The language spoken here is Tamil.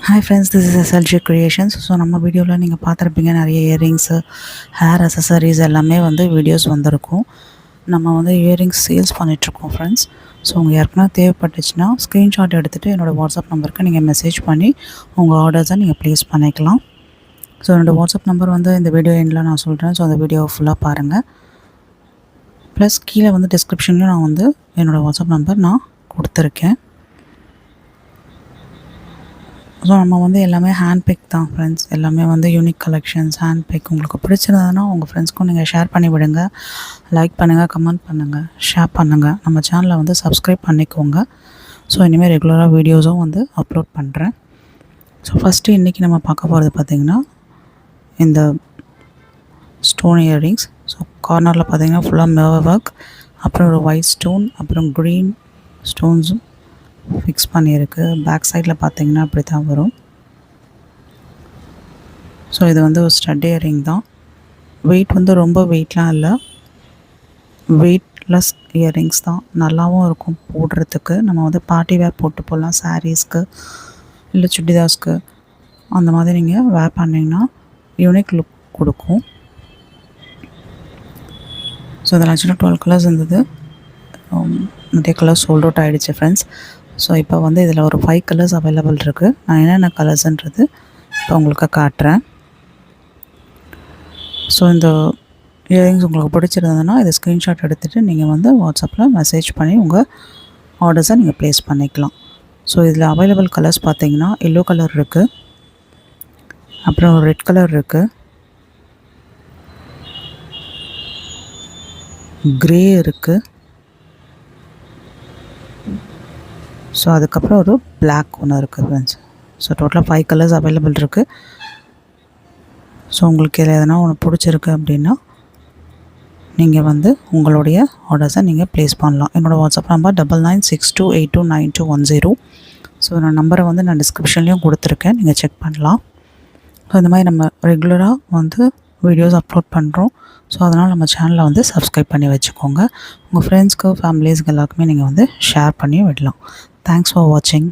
Hi friends, this is SLG Creations. So நம்ம வீடியோவில் நீங்கள் பார்த்துருப்பீங்க நிறைய இயரிங்ஸு, ஹேர் அசசரிஸ் எல்லாமே வீடியோஸ் வந்திருக்கும். நம்ம இயரிங்ஸ் சேல்ஸ் பண்ணிகிட்ருக்கோம் ஃப்ரெண்ட்ஸ். ஸோ உங்கள் யாருக்குன்னா தேவைப்பட்டுச்சுன்னா ஸ்க்ரீன்ஷாட் எடுத்துகிட்டு என்னோடய வாட்ஸ்அப் நம்பருக்கு நீங்கள் மெசேஜ் பண்ணி உங்கள் ஆர்டர்ஸை நீங்கள் ப்ளேஸ் பண்ணிக்கலாம். ஸோ என்னோடய வாட்ஸ்அப் நம்பர் இந்த வீடியோ எண்டில் நான் சொல்கிறேன். ஸோ அந்த வீடியோவை ஃபுல்லாக பாருங்கள். ப்ளஸ் கீழே டிஸ்கிரிப்ஷன்லையும் நான் என்னோடய வாட்ஸ்அப் நம்பர் நான் கொடுத்துருக்கேன். ஸோ நம்ம எல்லாமே ஹேண்ட் பிக் தான் ஃப்ரெண்ட்ஸ். எல்லாமே யூனிக் கலெக்ஷன்ஸ் ஹேண்ட் பிக். உங்களுக்கு பிடிச்சிருந்ததுன்னா உங்கள் ஃப்ரெண்ட்ஸ்க்கும் நீங்கள் ஷேர் பண்ணி விடுங்க. லைக் பண்ணுங்கள், கமெண்ட் பண்ணுங்கள், ஷேர் பண்ணுங்கள். நம்ம சேனலை சப்ஸ்கிரைப் பண்ணிக்கோங்க. ஸோ இனிமேல் ரெகுலராக வீடியோஸும் அப்லோட் பண்ணுறேன். ஸோ ஃபஸ்ட்டு இன்றைக்கி நம்ம பார்க்க போகிறது பார்த்திங்கன்னா இந்த ஸ்டோன் இயரிங்ஸ். ஸோ கார்னரில் பார்த்திங்கன்னா ஃபுல்லாக மிரர் ஒர்க், அப்புறம் ஒரு ஒயிட் ஸ்டோன், அப்புறம் க்ரீன் ஸ்டோன்ஸும் ஃபிக்ஸ் பண்ணியிருக்கு. பேக் சைடில் பார்த்திங்கன்னா அப்படி தான் வரும். ஸோ இது ஒரு ஸ்டட் இயரிங் தான். வெயிட் ரொம்ப வெயிட்லாம் இல்லை, வெயிட்லெஸ் இயரிங்ஸ் தான். நல்லாவும் இருக்கும் போடுறதுக்கு. நம்ம பார்ட்டி வேர் போட்டு போடலாம், சாரீஸ்க்கு இல்லை சுடிதார்ஸ்க்கு அந்த மாதிரி நீங்கள் வேர் பண்ணிங்கன்னா யூனிக் லுக் கொடுக்கும். ஸோ இதில் ஆக்சுவலாக 12 கலர்ஸ் இருந்தது. நிறைய கலர்ஸ் சோல்ட் அவுட் ஆகிடுச்சு ஃப்ரெண்ட்ஸ். ஸோ இப்போ இதில் ஒரு 5 கலர்ஸ் அவைலபிள் இருக்குது. நான் என்னென்ன கலர்ஸுன்றது இப்போ உங்களுக்கு காட்டுறேன். ஸோ இந்த இயரிங்ஸ் உங்களுக்கு பிடிச்சிருந்ததுன்னா இதை ஸ்க்ரீன்ஷாட் எடுத்துகிட்டு நீங்கள் வாட்ஸ்அப்பில் மெசேஜ் பண்ணி உங்கள் ஆர்டர்ஸை நீங்கள் ப்ளேஸ் பண்ணிக்கலாம். ஸோ இதில் அவைலபிள் கலர்ஸ் பார்த்திங்கன்னா எல்லோ கலர் இருக்குது, அப்புறம் ரெட் கலர் இருக்குது, க்ரே இருக்குது, ஸோ அதுக்கப்புறம் ஒரு பிளாக் ஒன்று இருக்குது ஃப்ரெண்ட்ஸ். ஸோ டோட்டலாக 5 கலர்ஸ் அவைலபிள் இருக்குது. ஸோ உங்களுக்கு இதில் எதனா ஒன்று பிடிச்சிருக்கு அப்படின்னா நீங்கள் உங்களுடைய ஆர்டர்ஸை நீங்கள் ப்ளேஸ் பண்ணலாம். என்னோடய வாட்ஸ்அப் நம்பர் 9962829210. ஸோ என்னோடய நம்பரை நான் டிஸ்கிரிப்ஷன்லேயும் கொடுத்துருக்கேன், நீங்கள் செக் பண்ணலாம். ஸோ இந்த மாதிரி நம்ம ரெகுலராக வீடியோஸ் அப்லோட் பண்ணுறோம். ஸோ அதனால் நம்ம சேனலை சப்ஸ்கிரைப் பண்ணி வச்சுக்கோங்க. உங்கள் ஃப்ரெண்ட்ஸ்க்கு, ஃபேமிலிஸ்க்கு எல்லாருக்குமே நீங்கள் ஷேர் பண்ணி விடலாம். Thanks for watching.